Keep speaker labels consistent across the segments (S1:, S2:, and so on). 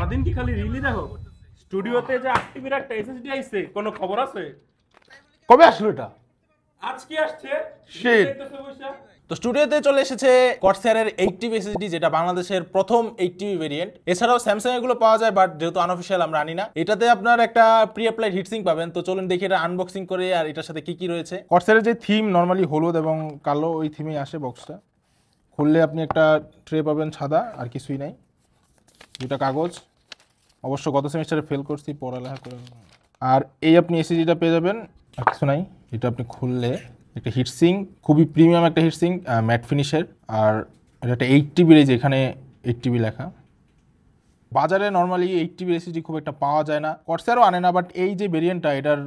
S1: সারাদিন কি খালি রিলই দেখো? স্টুডিওতে যে 8 টিবির একটা এসএসডি আইছে, কোনো খবর আছে?
S2: কবে আসলো এটা?
S1: আজকে আসছে।
S2: Shit.
S1: দেখতেছে বইসা।
S3: তো স্টুডিওতে চলে এসেছে কর্সারের 8 টিবি এসএসডি, যেটা বাংলাদেশের প্রথম 8 টিবি ভেরিয়েন্ট। এছাড়াও স্যামসাং এগুলো পাওয়া যায়, বাট যেহেতু আনঅফিশিয়াল আমরা আনি না। এটাতে আপনার একটা প্রি অ্যাপ্লাইড হিটসিং পাবেন। তো চলুন দেখি এটা আনবক্সিং করে আর এটার সাথে কি কি রয়েছে।
S2: কর্সারের যে থিম নর্মালি হলুদ এবং কালো, ওই থিমেই আসে বক্সটা। খুললে আপনি একটা ট্রে পাবেন সাদা, আর কিছুই নাই। দুটা কাগজ, অবশ্য গত সেমিস্টারে ফেল করছি পড়ালেখা করে। আর এই আপনি এসএসডিটা পেয়ে যাবেন, আর কিছু নাই। এটা আপনি খুললে একটা হিটসিং, খুবই প্রিমিয়াম একটা হিটসিং, ম্যাট ফিনিশের। আর এটা একটা 8 টিবির, এই যে এখানে 8 টিবি লেখা। বাজারে নর্মালি 8 টিবি এসএসডি খুব একটা পাওয়া যায় না, কর্সারও আনে না, বাট এই যে ভেরিয়েন্টটা, এটার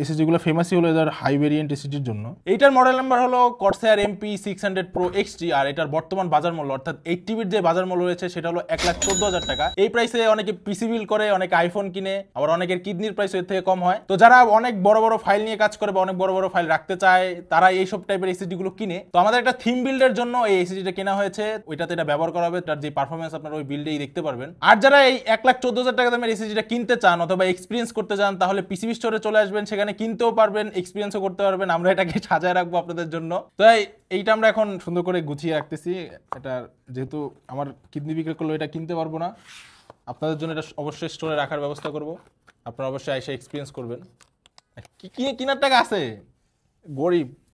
S2: এসএসডিগুলো ফেমাসই হলো এটার হাই ভেরিয়েন্ট এসএসডির জন্য।
S3: এইটার মডেল নাম্বার হলো কর্সার MP600 Pro XT, আর এটার বর্তমান বাজার মূল্য অর্থাৎ 8 টিবির যে বাজার মূল্য রয়েছে সেটা হলো 1,14,000 টাকা। এই প্রাইসে অনেকে পিসি বিল করে, অনেকে আইফোন কিনে, আবার অনেকের কিডনির প্রাইস এর থেকে কম হয়। তো যারা অনেক বড় বড় ফাইল নিয়ে কাজ করে বা অনেক বড় বড় ফাইল রাখতে চায়, তারা এইসব টাইপের এসএসডি গুলো কিনে। তো আমাদের একটা থিম বিল্ডের জন্য এই এসএসডিটা কেনা হয়েছে, ওইটাতে এটা ব্যবহার করা হবে। তার যে পারফরমেন্স আপনারা ওই বিল্ডেই দেখতে পারবেন। আর যারা এই 1,14,000 টাকা দামের এসএসডিটা কিনতে চান অথবা এক্সপিরিয়েন্স করতে চান, তাহলে পিসিবি স্টোরে চলে আসবেন, সেখানে কিনতেও পারবেন, এক্সপিরিয়েন্সও করতে পারবেন। আমরা এটাকে সাজায় রাখবো আপনাদের জন্য। তো এইটা আমরা এখন সুন্দর করে গুছিয়ে রাখতেছি। এটা যেহেতু আমার কিডনি বিক্রি করলো, এটা কিনতে পারবো না, আপনাদের জন্য এটা অবশ্যই স্টোরে রাখার ব্যবস্থা করব। আপনারা অবশ্যই এসে এক্সপিরিয়েন্স করবেন। কি কি কেনার টাকা আছে? গরিব।